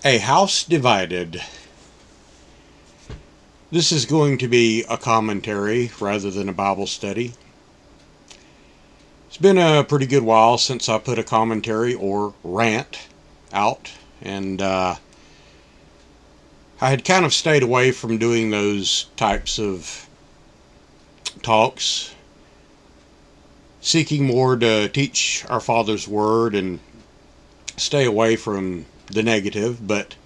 A House Divided. This is going to be a commentary rather than a Bible study. It's been a pretty good while since I put a commentary or rant out, and I had kind of stayed away from doing those types of talks, seeking more to teach our Father's Word and stay away from the negative, but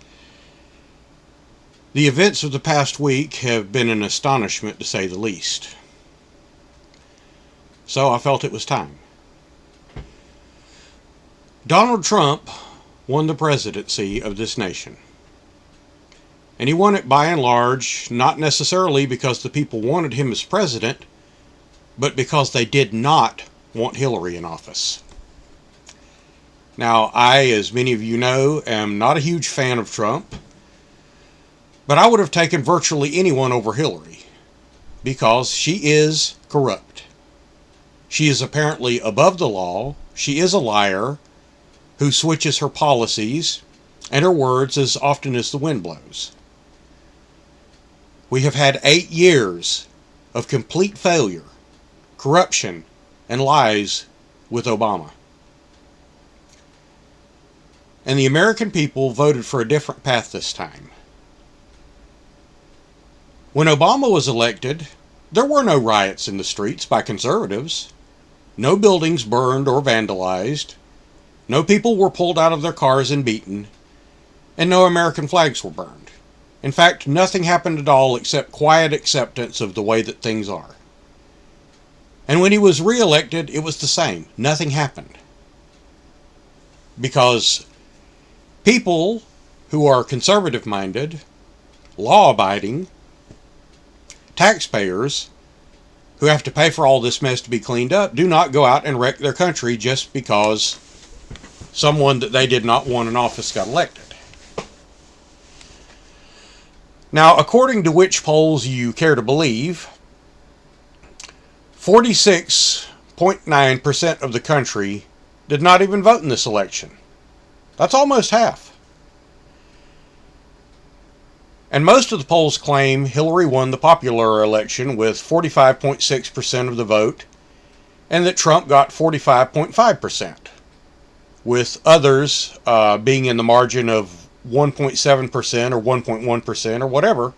the events of the past week have been an astonishment to say the least. So I felt it was time. Donald Trump won the presidency of this nation. And he won it by and large, not necessarily because the people wanted him as president, but because they did not want Hillary in office. Now, I, as many of you know, am not a huge fan of Trump, but I would have taken virtually anyone over Hillary, because she is corrupt. She is apparently above the law. She is a liar who switches her policies and her words as often as the wind blows. We have had 8 years of complete failure, corruption, and lies with Obama. And the American people voted for a different path this time. When Obama was elected, there were no riots in the streets by conservatives. No buildings burned or vandalized. No people were pulled out of their cars and beaten. And no American flags were burned. In fact, nothing happened at all except quiet acceptance of the way that things are. And when he was re-elected, it was the same. Nothing happened. Because people who are conservative-minded, law-abiding, taxpayers who have to pay for all this mess to be cleaned up do not go out and wreck their country just because someone that they did not want in office got elected. Now, according to which polls you care to believe, 46.9% of the country did not even vote in this election. That's almost half. And most of the polls claim Hillary won the popular election with 45.6% of the vote, and that Trump got 45.5%, with others being in the margin of 1.7% or 1.1% or whatever.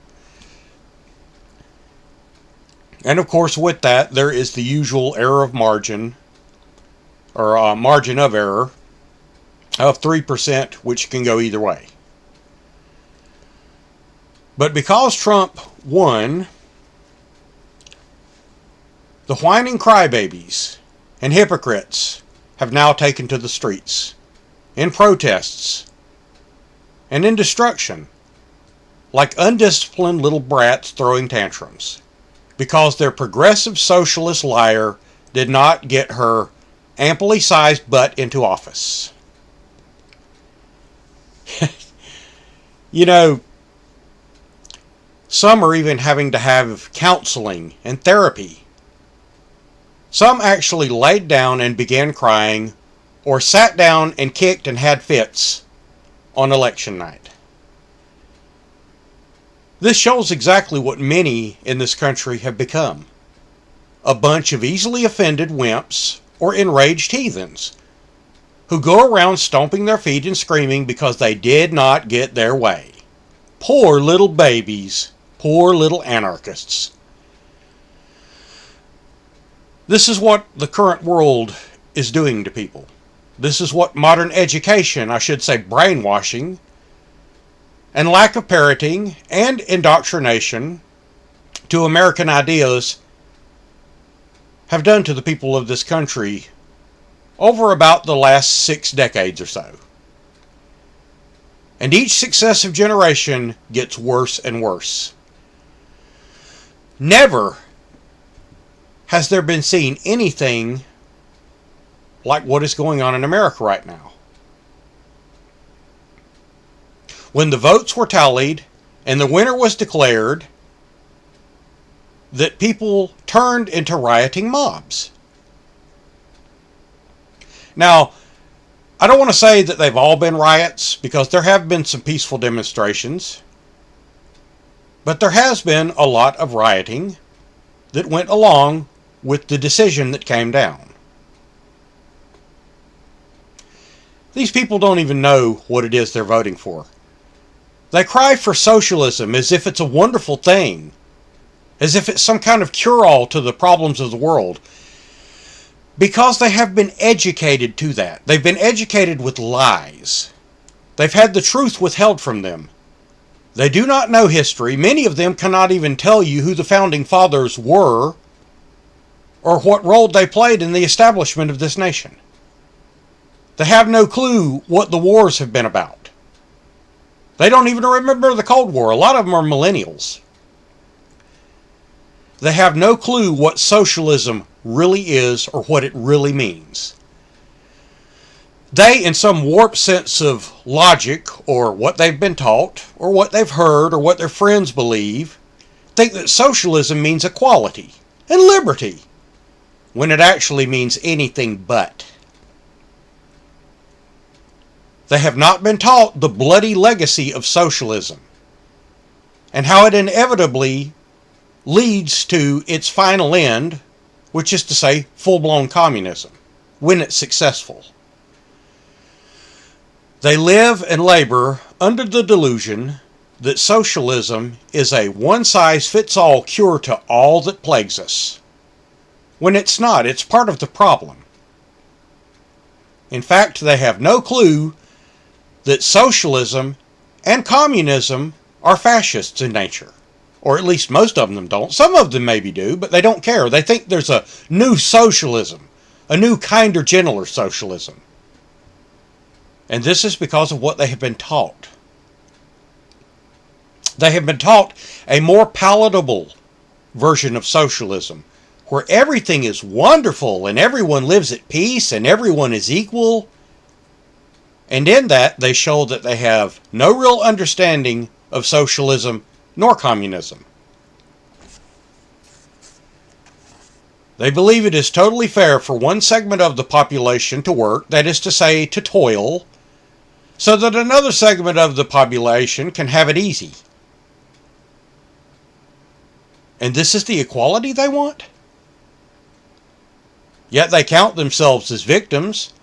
And of course, with that, there is the usual error of margin, or margin of error, of 3%, which can go either way. But because Trump won, the whining crybabies and hypocrites have now taken to the streets in protests and in destruction, like undisciplined little brats throwing tantrums, because their progressive socialist liar did not get her amply sized butt into office. You know, some are even having to have counseling and therapy. Some actually laid down and began crying, or sat down and kicked and had fits on election night. This shows exactly what many in this country have become. A bunch of easily offended wimps or enraged heathens who go around stomping their feet and screaming because they did not get their way. Poor little babies. Poor little anarchists. This is what the current world is doing to people. This is what modern education, I should say brainwashing, and lack of parroting and indoctrination to American ideas have done to the people of this country over about the last 6 decades or so. And each successive generation gets worse and worse. Never has there been seen anything like what is going on in America right now. When the votes were tallied and the winner was declared, that people turned into rioting mobs. Now, I don't want to say that they've all been riots, because there have been some peaceful demonstrations. But there has been a lot of rioting that went along with the decision that came down. These people don't even know what it is they're voting for. They cry for socialism as if it's a wonderful thing, as if it's some kind of cure-all to the problems of the world, because they have been educated to that. They've been educated with lies. They've had the truth withheld from them. They do not know history. Many of them cannot even tell you who the founding fathers were or what role they played in the establishment of this nation. They have no clue what the wars have been about. They don't even remember the Cold War. A lot of them are millennials. They have no clue what socialism really is or what it really means. They, in some warped sense of logic, or what they've been taught, or what they've heard, or what their friends believe, think that socialism means equality and liberty, when it actually means anything but. They have not been taught the bloody legacy of socialism, and how it inevitably leads to its final end, which is to say, full-blown communism, when it's successful. They live and labor under the delusion that socialism is a one-size-fits-all cure to all that plagues us, when it's not. It's part of the problem. In fact, they have no clue that socialism and communism are fascists in nature. Or at least most of them don't. Some of them maybe do, but they don't care. They think there's a new socialism, a new, kinder, gentler socialism. And this is because of what they have been taught. They have been taught a more palatable version of socialism, where everything is wonderful and everyone lives at peace and everyone is equal. And in that, they show that they have no real understanding of socialism nor communism. They believe it is totally fair for one segment of the population to work, that is to say, to toil, so that another segment of the population can have it easy. And this is the equality they want? Yet they count themselves as victims.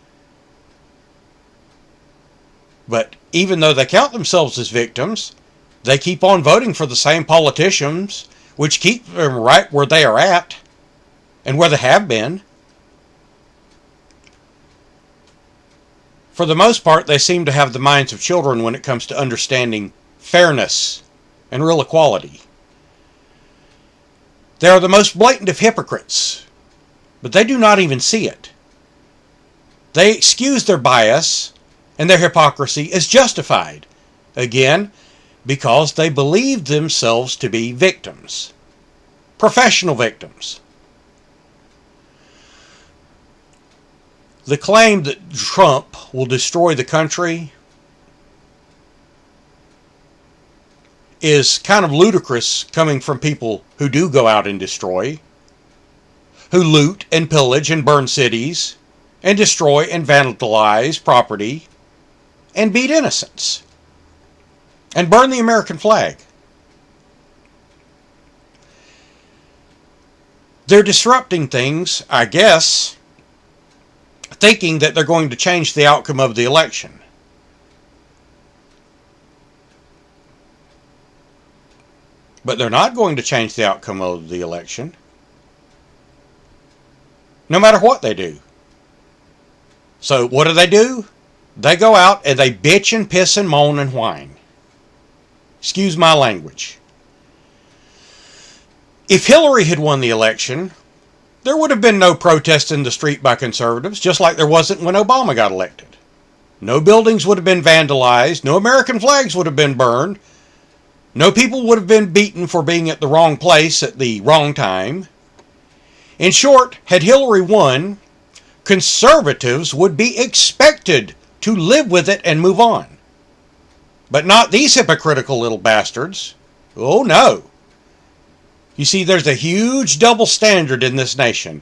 But even though they count themselves as victims, they keep on voting for the same politicians, which keep them right where they are at, and where they have been. For the most part, they seem to have the minds of children when it comes to understanding fairness and real equality. They are the most blatant of hypocrites, but they do not even see it. They excuse their bias and their hypocrisy as justified, again, because they believe themselves to be victims, professional victims. The claim that Trump will destroy the country is kind of ludicrous, coming from people who do go out and destroy, who loot and pillage and burn cities, and destroy and vandalize property, and beat innocents, and burn the American flag. They're disrupting things, I guess, thinking that they're going to change the outcome of the election. But they're not going to change the outcome of the election, no matter what they do. So what do? They go out and they bitch and piss and moan and whine. Excuse my language. If Hillary had won the election, there would have been no protest in the street by conservatives, just like there wasn't when Obama got elected. No buildings would have been vandalized, no American flags would have been burned, no people would have been beaten for being at the wrong place at the wrong time. In short, had Hillary won, conservatives would be expected to live with it and move on. But not these hypocritical little bastards. Oh no. You see, there's a huge double standard in this nation.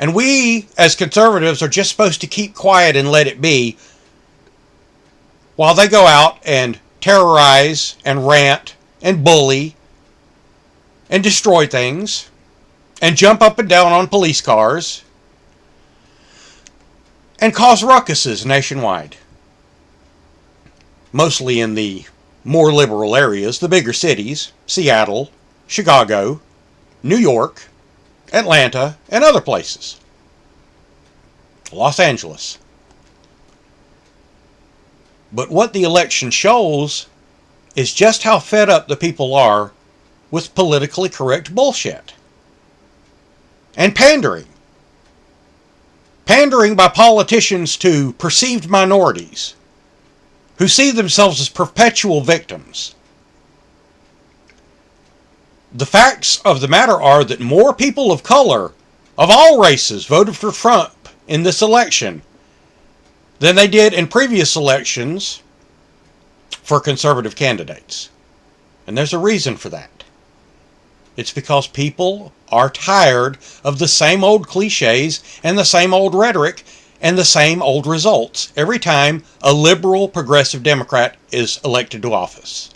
And we, as conservatives, are just supposed to keep quiet and let it be while they go out and terrorize and rant and bully and destroy things and jump up and down on police cars and cause ruckuses nationwide. Mostly in the more liberal areas, the bigger cities, Seattle, Chicago, New York, Atlanta, and other places. Los Angeles. But what the election shows is just how fed up the people are with politically correct bullshit. And pandering. Pandering by politicians to perceived minorities who see themselves as perpetual victims. The facts of the matter are that more people of color, of all races, voted for Trump in this election than they did in previous elections for conservative candidates. And there's a reason for that. It's because people are tired of the same old cliches and the same old rhetoric and the same old results every time a liberal progressive Democrat is elected to office.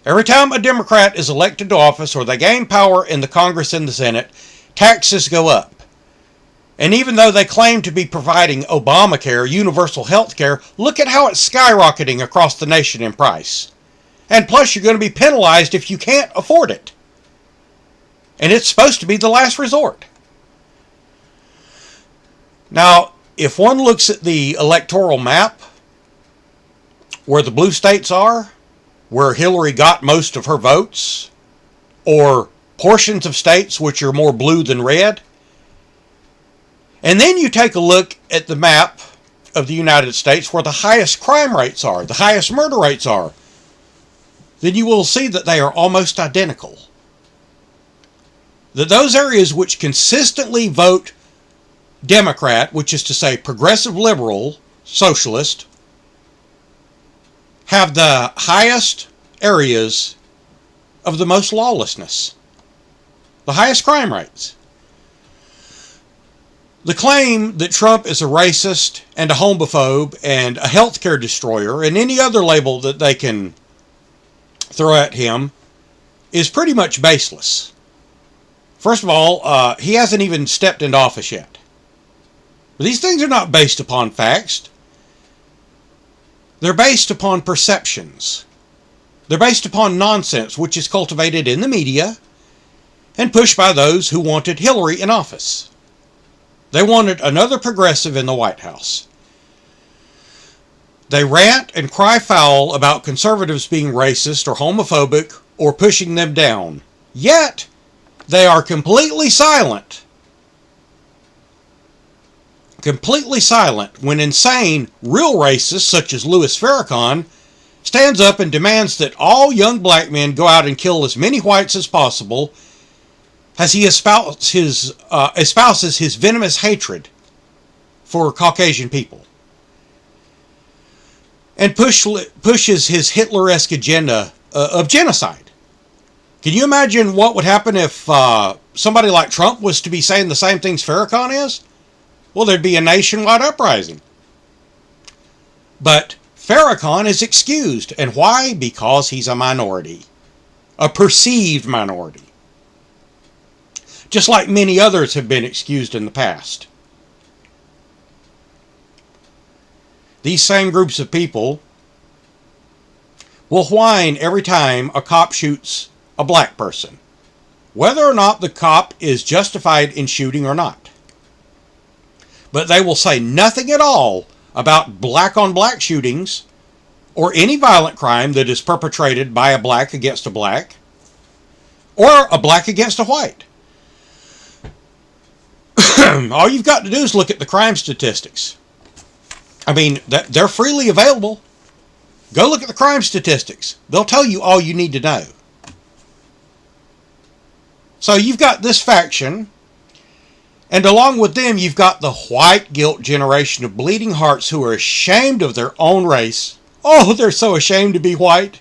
Every time a Democrat is elected to office or they gain power in the Congress and the Senate, taxes go up. And even though they claim to be providing Obamacare, universal health care, look at how it's skyrocketing across the nation in price. And plus you're going to be penalized if you can't afford it. And it's supposed to be the last resort. Now, if one looks at the electoral map, where the blue states are, where Hillary got most of her votes, or portions of states which are more blue than red, and then you take a look at the map of the United States where the highest crime rates are, the highest murder rates are, then you will see that they are almost identical. That those areas which consistently vote Democrat, which is to say progressive liberal, socialist, have the highest areas of the most lawlessness, the highest crime rates. The claim that Trump is a racist and a homophobe and a healthcare destroyer and any other label that they can throw at him is pretty much baseless. First of all, he hasn't even stepped into office yet. But these things are not based upon facts. They're based upon perceptions. They're based upon nonsense, which is cultivated in the media and pushed by those who wanted Hillary in office. They wanted another progressive in the White House. They rant and cry foul about conservatives being racist or homophobic or pushing them down. Yet, they are completely silent when insane, real racists such as Louis Farrakhan stands up and demands that all young black men go out and kill as many whites as possible as he espouses his venomous hatred for Caucasian people and pushes his Hitler-esque agenda of genocide. Can you imagine what would happen if somebody like Trump was to be saying the same things Farrakhan is? Well, there'd be a nationwide uprising. But Farrakhan is excused. And why? Because he's a minority. A perceived minority. Just like many others have been excused in the past. These same groups of people will whine every time a cop shoots a black person, whether or not the cop is justified in shooting or not. But they will say nothing at all about black-on-black shootings or any violent crime that is perpetrated by a black against a black or a black against a white. All you've got to do is look at the crime statistics. I mean, they're freely available. Go look at the crime statistics. They'll tell you all you need to know. So you've got this faction, and along with them, you've got the white guilt generation of bleeding hearts who are ashamed of their own race. Oh, they're so ashamed to be white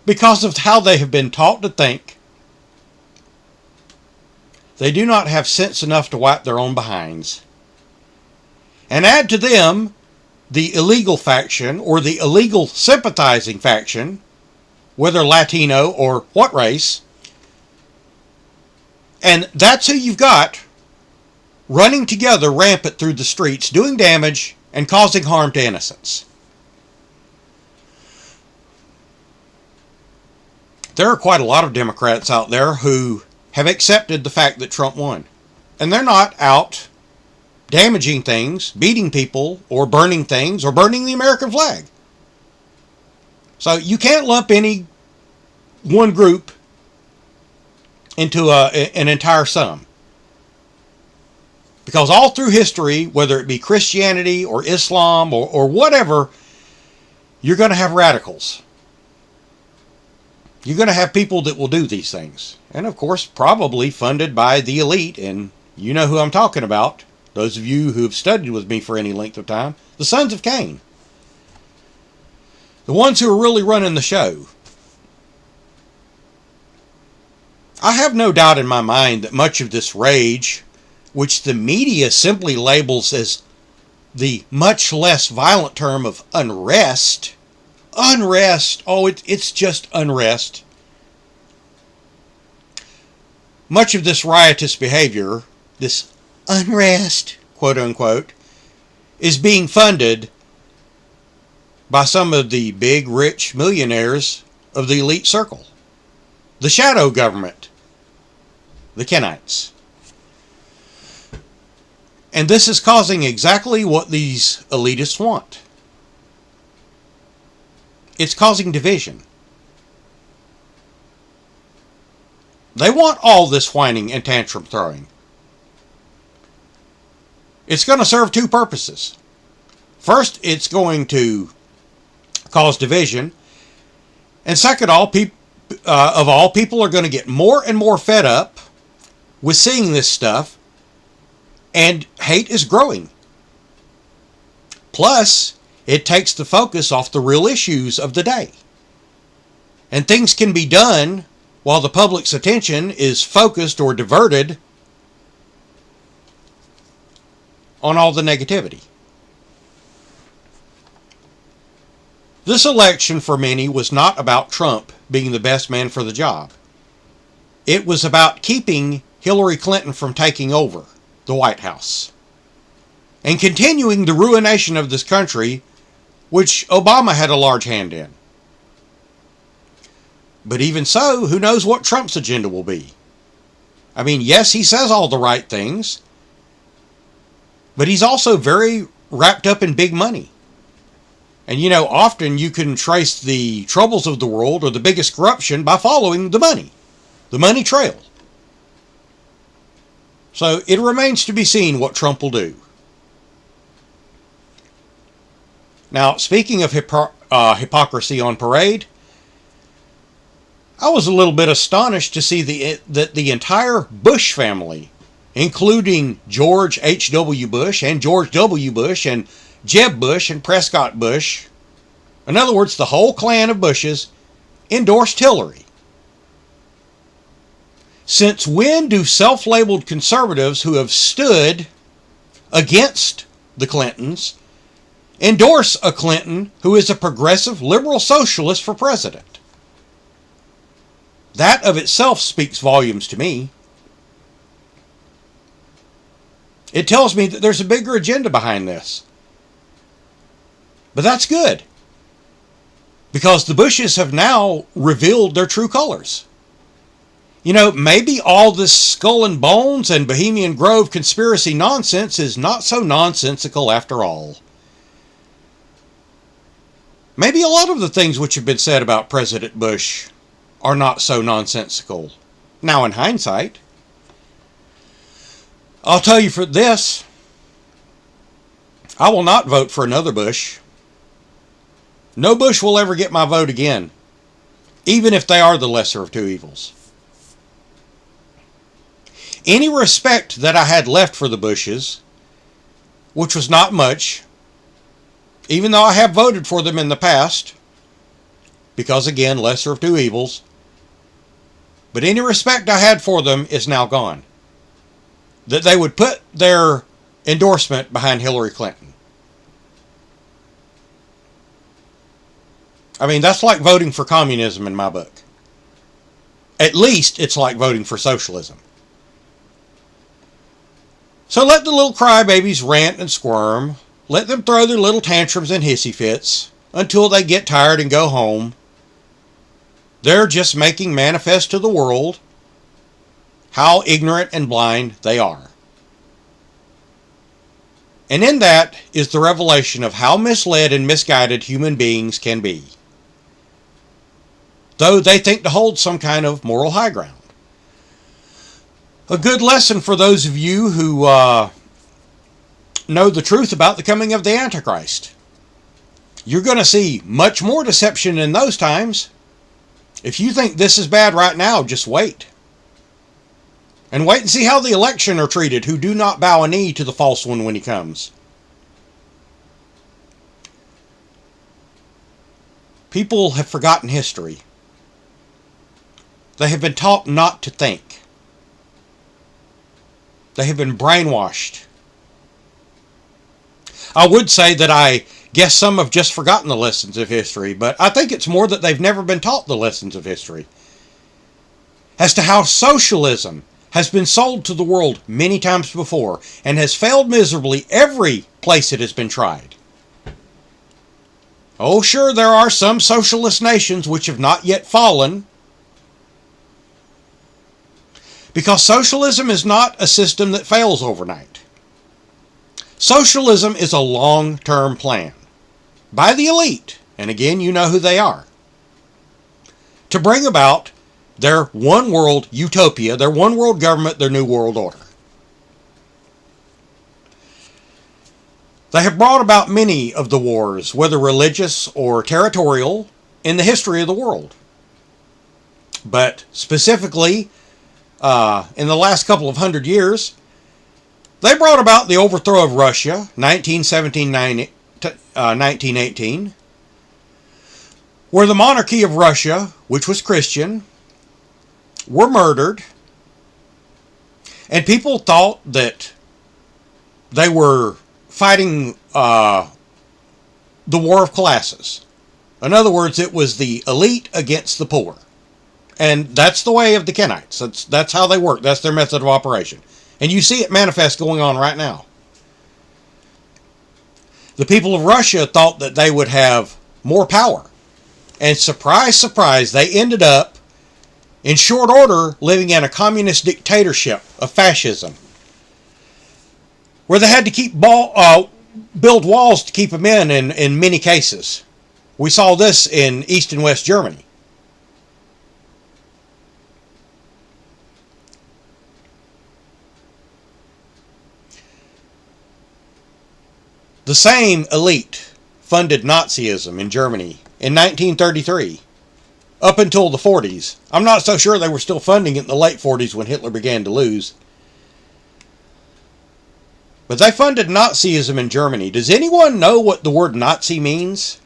because of how they have been taught to think. they do not have sense enough to wipe their own behinds. And add to them the illegal faction or the illegal sympathizing faction, whether Latino or what race, and that's who you've got running together rampant through the streets, doing damage and causing harm to innocents. There are quite a lot of Democrats out there who have accepted the fact that Trump won. And they're not out damaging things, beating people, or burning things, or burning the American flag. So you can't lump any one group into an entire sum. Because all through history, whether it be Christianity or Islam or whatever, you're going to have radicals. You're going to have people that will do these things. And of course, probably funded by the elite. And you know who I'm talking about. Those of you who have studied with me for any length of time. The sons of Cain. The ones who are really running the show. I have no doubt in my mind that much of this rage, which the media simply labels as the much less violent term of unrest. Unrest. Oh, it's just unrest. Much of this riotous behavior, this unrest, quote unquote, is being funded by some of the big, rich millionaires of the elite circle. The shadow government. The Kenites. And this is causing exactly what these elitists want. It's causing division. They want all this whining and tantrum throwing. It's going to serve two purposes. First, it's going to cause division. And second of all, people are going to get more and more fed up with seeing this stuff. And hate is growing. Plus, it takes the focus off the real issues of the day. And things can be done while the public's attention is focused or diverted on all the negativity. This election for many was not about Trump being the best man for the job. It was about keeping Hillary Clinton from taking over the White House and continuing the ruination of this country, which Obama had a large hand in. But even so, who knows what Trump's agenda will be? I mean, yes, he says all the right things, but he's also very wrapped up in big money. And you know, often you can trace the troubles of the world or the biggest corruption by following the money trail. So it remains to be seen what Trump will do. Now, speaking of hypocrisy on parade, I was a little bit astonished to see that the entire Bush family, including George H.W. Bush and George W. Bush and Jeb Bush and Prescott Bush, in other words, the whole clan of Bushes, endorsed Hillary. Since when do self-labeled conservatives who have stood against the Clintons endorse a Clinton who is a progressive liberal socialist for president? That of itself speaks volumes to me. It tells me that there's a bigger agenda behind this. But that's good, because the Bushes have now revealed their true colors. You know, maybe all this skull and bones and Bohemian Grove conspiracy nonsense is not so nonsensical after all. Maybe a lot of the things which have been said about President Bush are not so nonsensical, now in hindsight. I'll tell you for this, I will not vote for another Bush. No Bush will ever get my vote again, even if they are the lesser of two evils. Any respect that I had left for the Bushes, which was not much, even though I have voted for them in the past, because again, lesser of two evils, but any respect I had for them is now gone. that they would put their endorsement behind Hillary Clinton. I mean, that's like voting for communism in my book. At least it's like voting for socialism. So let the little crybabies rant and squirm. Let them throw their little tantrums and hissy fits until they get tired and go home. They're just making manifest to the world how ignorant and blind they are. And in that is the revelation of how misled and misguided human beings can be, though they think to hold some kind of moral high ground. A good lesson for those of you who know the truth about the coming of the Antichrist. You're going to see much more deception in those times. If you think this is bad right now, just wait. And wait and see how the election are treated, who do not bow a knee to the false one when he comes. People have forgotten history. They have been taught not to think. They have been brainwashed. I would say that I guess some have just forgotten the lessons of history, but I think it's more that they've never been taught the lessons of history. As to how socialism has been sold to the world many times before and has failed miserably every place it has been tried. Oh, sure, there are some socialist nations which have not yet fallen, because socialism is not a system that fails overnight. Socialism is a long-term plan by the elite, and again, you know who they are, to bring about their one world utopia, their one world government, their new world order. They have brought about many of the wars, whether religious or territorial, in the history of the world. But specifically, in the last couple of 100 years, they brought about the overthrow of Russia, 1917-1918, where the monarchy of Russia, which was Christian, were murdered, and people thought that they were fighting the war of classes. In other words, it was the elite against the poor. And that's the way of the Kenites. That's how they work. That's their method of operation. And you see it manifest going on right now. The people of Russia thought that they would have more power. And surprise, surprise, they ended up, in short order, living in a communist dictatorship of fascism, where they had to build walls to keep them in many cases. We saw this in East and West Germany. The same elite funded Nazism in Germany in 1933, up until the 40s. I'm not so sure they were still funding it in the late 40s when Hitler began to lose. But they funded Nazism in Germany. Does anyone know what the word Nazi means?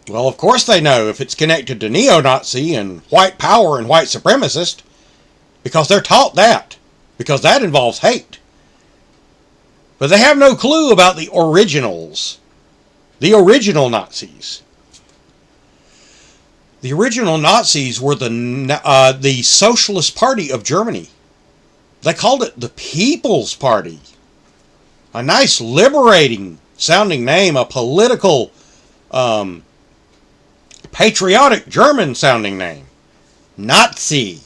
Well, of course they know if it's connected to neo-Nazi and white power and white supremacist, because they're taught that, because that involves hate. But they have no clue about the originals, the original Nazis. The original Nazis were the Socialist Party of Germany. They called it the People's Party. A nice liberating sounding name, a political, patriotic German sounding name. Nazi.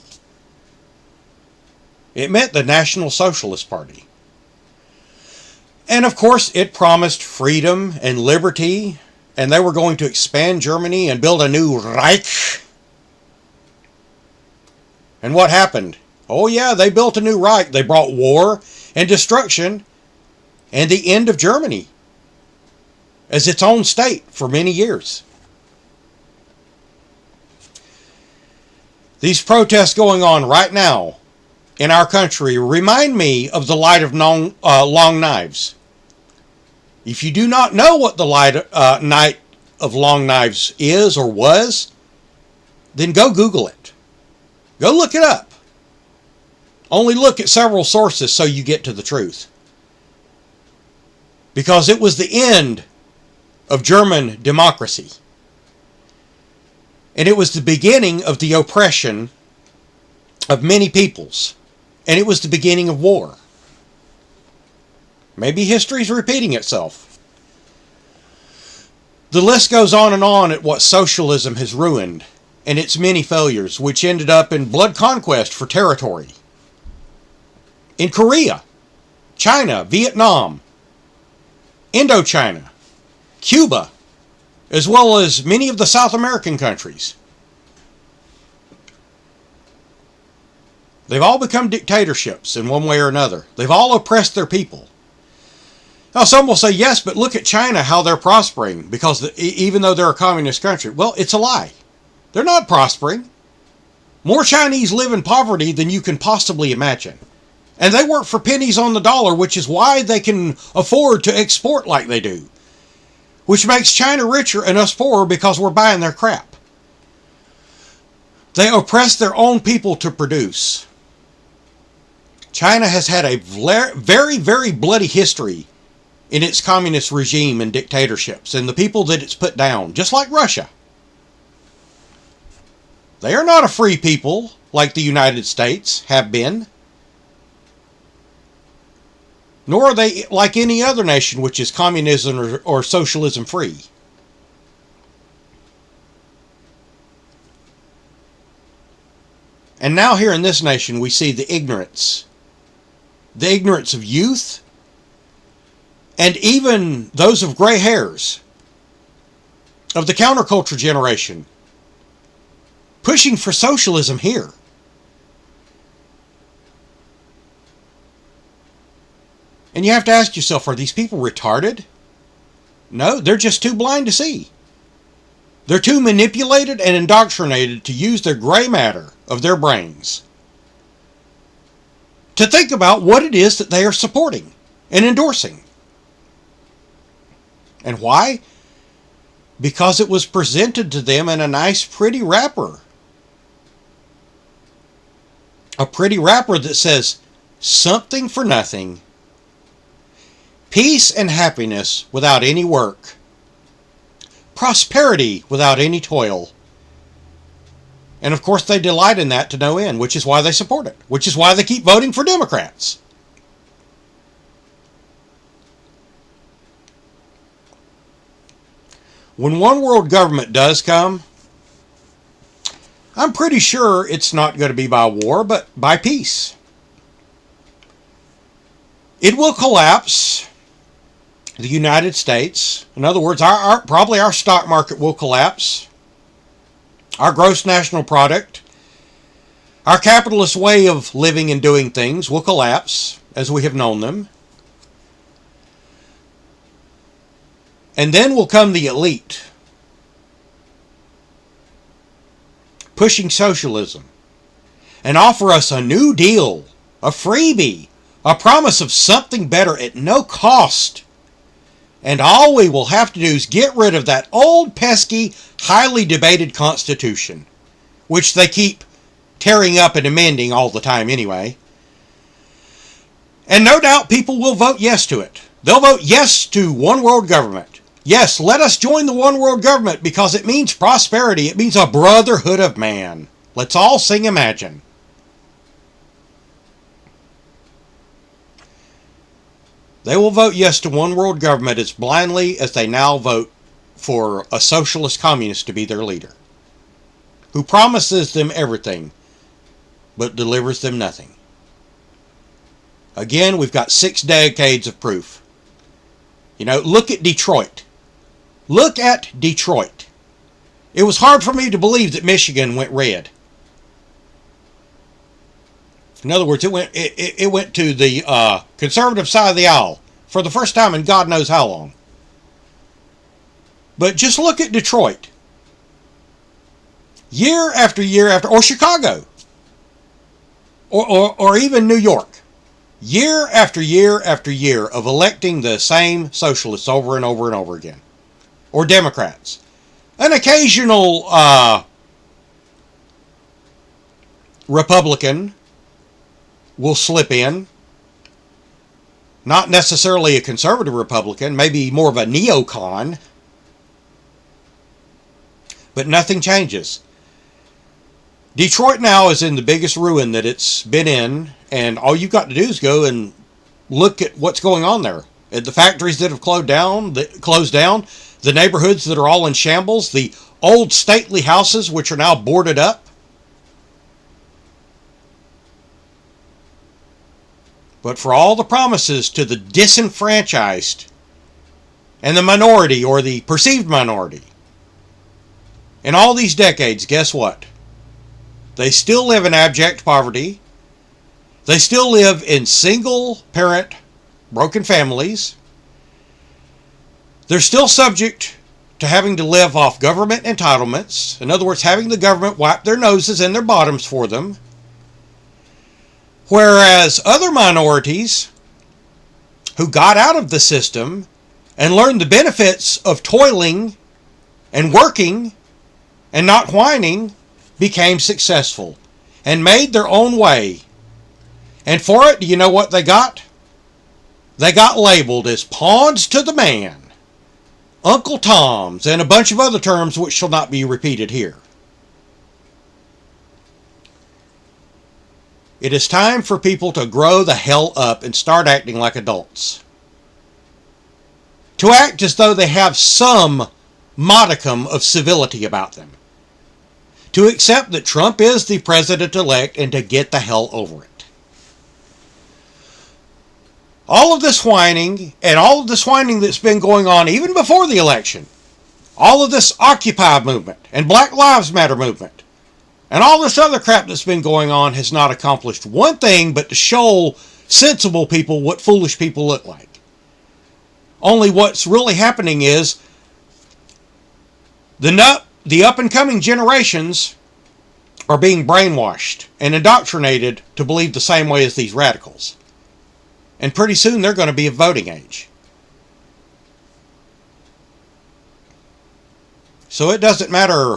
It meant the National Socialist Party. And of course, it promised freedom and liberty, and they were going to expand Germany and build a new Reich. And what happened? Oh yeah, they built a new Reich. They brought war and destruction and the end of Germany as its own state for many years. These protests going on right now in our country remind me of the Light of Long Knives. If you do not know what the Night of Long Knives is or was, then go Google it. Go look it up. Only look at several sources so you get to the truth. Because it was the end of German democracy. And it was the beginning of the oppression of many peoples. And it was the beginning of war. Maybe history's repeating itself. The list goes on at what socialism has ruined and its many failures, which ended up in blood conquest for territory. In Korea, China, Vietnam, Indochina, Cuba, as well as many of the South American countries. They've all become dictatorships in one way or another. They've all oppressed their people. Now, some will say, yes, but look at China, how they're prospering, because even though they're a communist country. Well, it's a lie. They're not prospering. More Chinese live in poverty than you can possibly imagine. And they work for pennies on the dollar, which is why they can afford to export like they do. Which makes China richer and us poorer because we're buying their crap. They oppress their own people to produce. China has had a very, very bloody history in its communist regime and dictatorships and the people that it's put down, just like Russia. They are not a free people like the United States have been. Nor are they like any other nation which is communism or socialism free. And now here in this nation we see the ignorance of youth, and even those of gray hairs, of the counterculture generation, pushing for socialism here. And you have to ask yourself, are these people retarded? No, they're just too blind to see. They're too manipulated and indoctrinated to use their gray matter of their brains to think about what it is that they are supporting and endorsing. And why? Because it was presented to them in a nice, pretty wrapper. A pretty wrapper that says, something for nothing, peace and happiness without any work, prosperity without any toil. And of course they delight in that to no end, which is why they support it, which is why they keep voting for Democrats. When one world government does come, I'm pretty sure it's not going to be by war, but by peace. It will collapse the United States. In other words, probably our stock market will collapse. Our gross national product, our capitalist way of living and doing things will collapse as we have known them. And then will come the elite, pushing socialism, and offer us a new deal, a freebie, a promise of something better at no cost. And all we will have to do is get rid of that old, pesky, highly debated Constitution, which they keep tearing up and amending all the time anyway. And no doubt people will vote yes to it. They'll vote yes to one world government. Yes, let us join the one world government because it means prosperity. It means a brotherhood of man. Let's all sing Imagine. They will vote yes to one world government as blindly as they now vote for a socialist communist to be their leader, who promises them everything, but delivers them nothing. Again, we've got 6 decades of proof. Look at Detroit. Look at Detroit. It was hard for me to believe that Michigan went red. In other words, it went to the conservative side of the aisle for the first time in God knows how long. But just look at Detroit. Year after year after, or Chicago, or even New York. Year after year after year of electing the same socialists over and over and over again. Or Democrats. An occasional Republican will slip in. Not necessarily a conservative Republican, maybe more of a neocon. But nothing changes. Detroit now is in the biggest ruin that it's been in, and all you've got to do is go and look at what's going on there. At the factories that have closed down, the neighborhoods that are all in shambles, the old stately houses which are now boarded up. But for all the promises to the disenfranchised and the minority or the perceived minority, in all these decades, guess what? They still live in abject poverty. They still live in single-parent, broken families. They're still subject to having to live off government entitlements. In other words, having the government wipe their noses and their bottoms for them. Whereas other minorities who got out of the system and learned the benefits of toiling and working and not whining became successful and made their own way. And for it, do you know what they got? They got labeled as pawns to the man, Uncle Toms, and a bunch of other terms which shall not be repeated here. It is time for people to grow the hell up and start acting like adults. To act as though they have some modicum of civility about them. To accept that Trump is the president-elect and to get the hell over it. All of this whining, and all of this whining that's been going on even before the election, all of this Occupy movement and Black Lives Matter movement, and all this other crap that's been going on has not accomplished one thing but to show sensible people what foolish people look like. Only what's really happening is the up-and-coming generations are being brainwashed and indoctrinated to believe the same way as these radicals. And pretty soon they're going to be of voting age. So it doesn't matter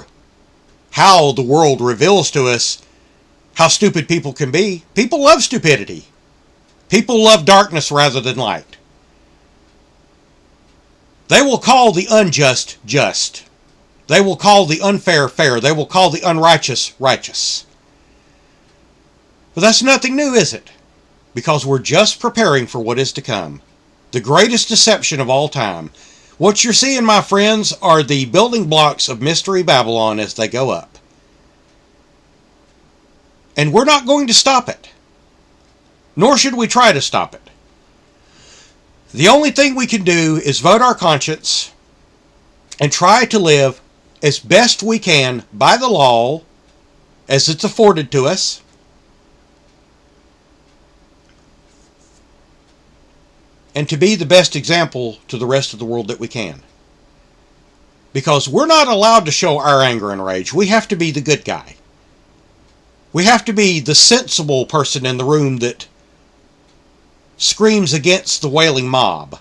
how the world reveals to us how stupid people can be. People love stupidity. People love darkness rather than light. They will call the unjust just. They will call the unfair fair. They will call the unrighteous righteous. But that's nothing new, is it? Because we're just preparing for what is to come. The greatest deception of all time. What you're seeing, my friends, are the building blocks of Mystery Babylon as they go up. And we're not going to stop it. Nor should we try to stop it. The only thing we can do is vote our conscience and try to live as best we can by the law as it's afforded to us. And to be the best example to the rest of the world that we can. Because we're not allowed to show our anger and rage. We have to be the good guy. We have to be the sensible person in the room that screams against the wailing mob.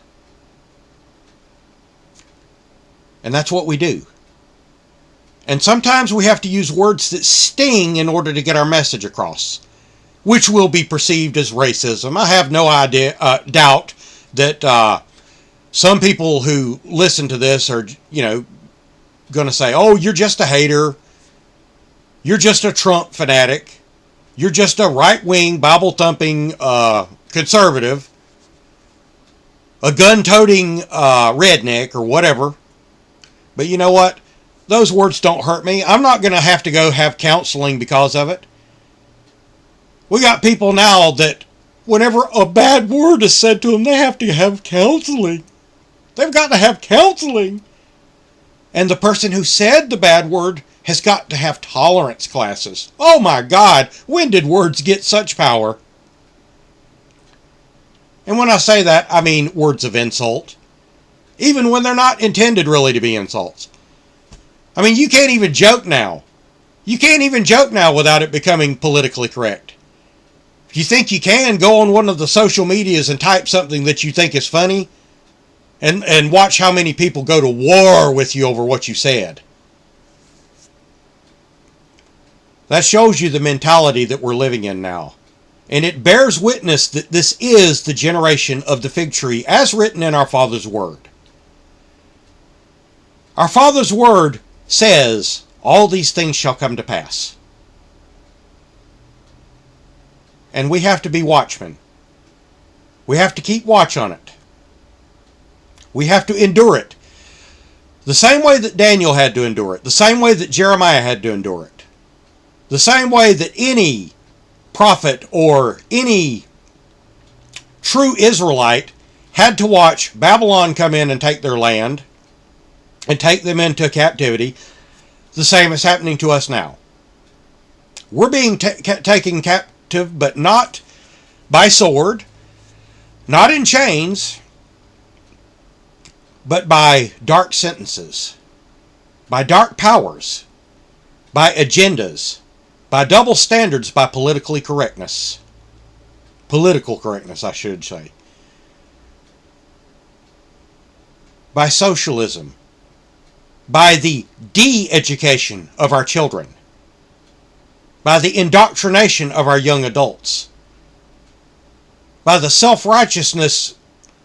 And that's what we do. And sometimes we have to use words that sting in order to get our message across, which will be perceived as racism. I have no doubt that some people who listen to this are, going to say, oh, you're just a hater. You're just a Trump fanatic. You're just a right-wing, Bible-thumping conservative. A gun-toting redneck or whatever. But you know what? Those words don't hurt me. I'm not going to have to go have counseling because of it. We got people now that whenever a bad word is said to them, they have to have counseling. They've got to have counseling. And the person who said the bad word has got to have tolerance classes. Oh my God, when did words get such power? And when I say that, I mean words of insult. Even when they're not intended really to be insults. I mean, you can't even joke now. You can't even joke now without it becoming politically correct. If you think you can, go on one of the social medias and type something that you think is funny and watch how many people go to war with you over what you said. That shows you the mentality that we're living in now. And it bears witness that this is the generation of the fig tree, as written in our Father's Word. Our Father's Word says, all these things shall come to pass. And we have to be watchmen. We have to keep watch on it. We have to endure it. The same way that Daniel had to endure it. The same way that Jeremiah had to endure it. The same way that any prophet or any true Israelite had to watch Babylon come in and take their land and take them into captivity. The same is happening to us now. We're being taken captive, but not by sword, not in chains, but by dark sentences, by dark powers, by agendas, by double standards, by political correctness, I should say, by socialism, by the de-education of our children, by the indoctrination of our young adults, by the self-righteousness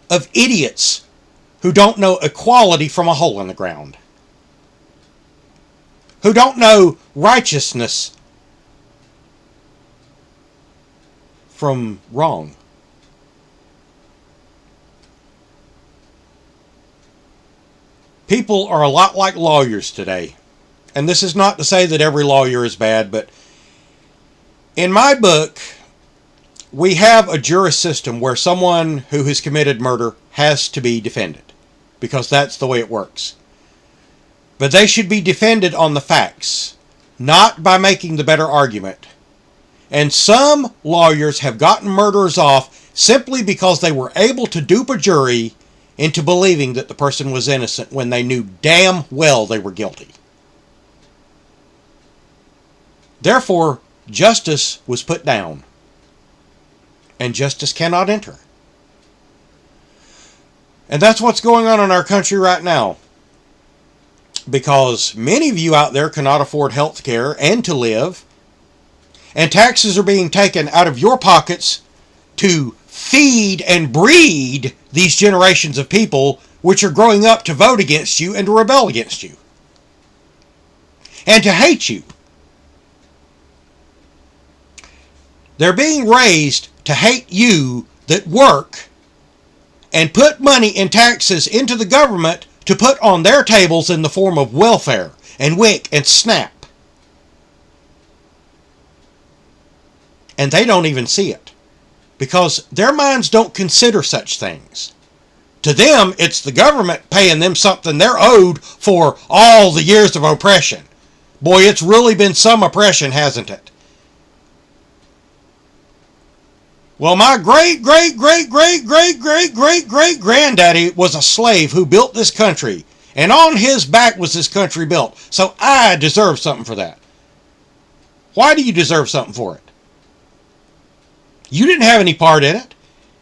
of idiots who don't know equality from a hole in the ground, who don't know righteousness from wrong. People are a lot like lawyers today. And this is not to say that every lawyer is bad, but in my book, we have a juris system where someone who has committed murder has to be defended, because that's the way it works. But they should be defended on the facts, not by making the better argument. And some lawyers have gotten murderers off simply because they were able to dupe a jury into believing that the person was innocent when they knew damn well they were guilty. Therefore, justice was put down, and justice cannot enter. And that's what's going on in our country right now, because many of you out there cannot afford health care and to live, and taxes are being taken out of your pockets to feed and breed these generations of people which are growing up to vote against you and to rebel against you and to hate you. They're being raised to hate you that work and put money in taxes into the government to put on their tables in the form of welfare and WIC and SNAP. And they don't even see it, because their minds don't consider such things. To them, it's the government paying them something they're owed for all the years of oppression. Boy, it's really been some oppression, hasn't it? Well, my great-great-great-great-great-great-great-great-granddaddy was a slave who built this country, and on his back was this country built, so I deserve something for that. Why do you deserve something for it? You didn't have any part in it.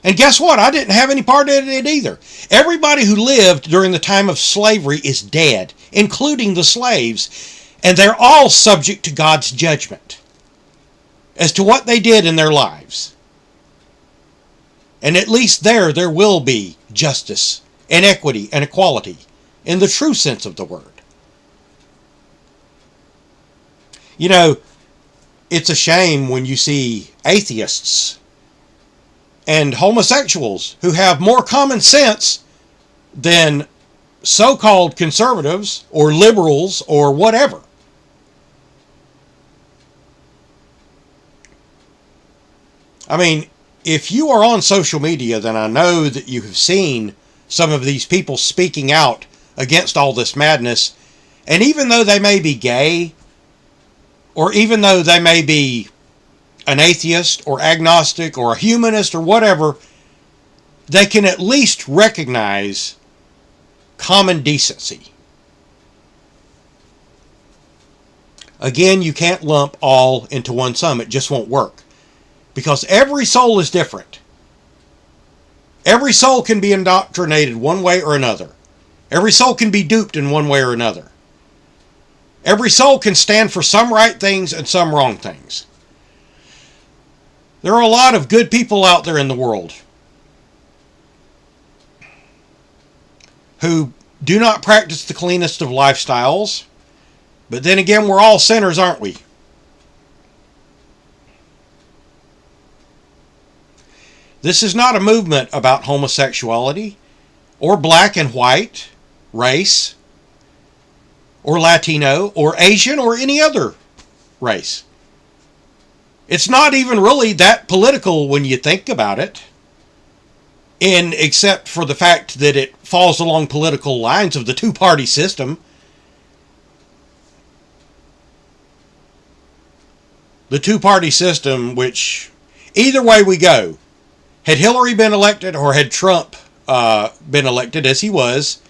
And guess what? I didn't have any part in it either. Everybody who lived during the time of slavery is dead, including the slaves, and they're all subject to God's judgment as to what they did in their lives. And at least there will be justice and equity and equality in the true sense of the word. You know, it's a shame when you see atheists and homosexuals who have more common sense than so-called conservatives or liberals or whatever. I mean, if you are on social media, then I know that you have seen some of these people speaking out against all this madness. And even though they may be gay, or even though they may be an atheist or agnostic or a humanist or whatever, they can at least recognize common decency. Again, you can't lump all into one sum. It just won't work. Because every soul is different. Every soul can be indoctrinated one way or another. Every soul can be duped in one way or another. Every soul can stand for some right things and some wrong things. There are a lot of good people out there in the world who do not practice the cleanest of lifestyles. But then again, we're all sinners, aren't we? This is not a movement about homosexuality, or black and white, race, or Latino, or Asian, or any other race. It's not even really that political when you think about it, except for the fact that it falls along political lines of the two-party system. The two-party system, which, either way we go, had Hillary been elected or had Trump been elected, as he was,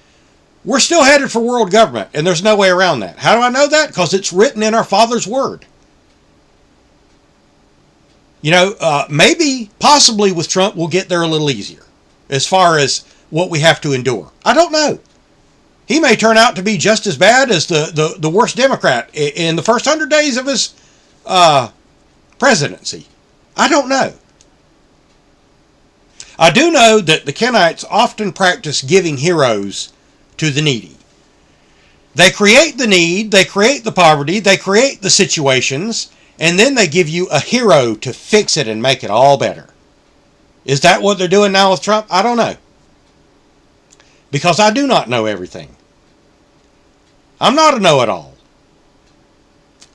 we're still headed for world government, and there's no way around that. How do I know that? Because it's written in our Father's Word. Maybe, possibly with Trump, we'll get there a little easier as far as what we have to endure. I don't know. He may turn out to be just as bad as the worst Democrat in the first 100 days of his presidency. I don't know. I do know that the Kenites often practice giving heroes to the needy. They create the need, they create the poverty, they create the situations, and then they give you a hero to fix it and make it all better. Is that what they're doing now with Trump? I don't know. Because I do not know everything. I'm not a know-it-all.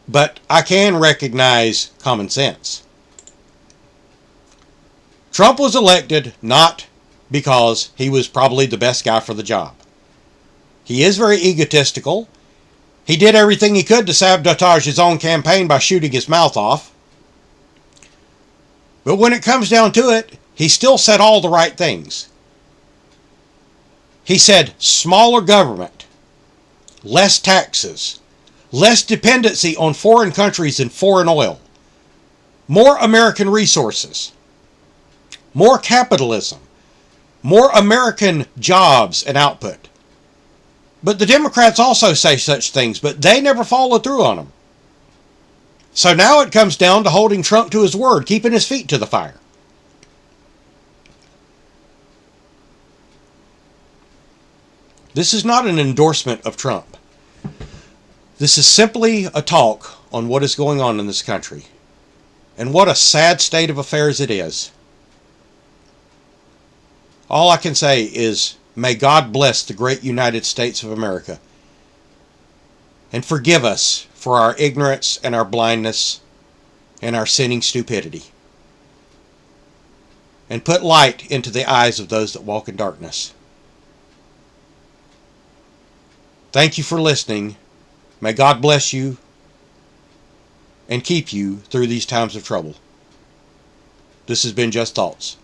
But I can recognize common sense. Trump was elected not because he was probably the best guy for the job. He is very egotistical. He did everything he could to sabotage his own campaign by shooting his mouth off. But when it comes down to it, he still said all the right things. He said smaller government, less taxes, less dependency on foreign countries and foreign oil, more American resources, more capitalism, more American jobs and output. But the Democrats also say such things, but they never follow through on them. So now it comes down to holding Trump to his word, keeping his feet to the fire. This is not an endorsement of Trump. This is simply a talk on what is going on in this country. And what a sad state of affairs it is. All I can say is, may God bless the great United States of America and forgive us for our ignorance and our blindness and our sinning stupidity, and put light into the eyes of those that walk in darkness. Thank you for listening. May God bless you and keep you through these times of trouble. This has been Just Thoughts.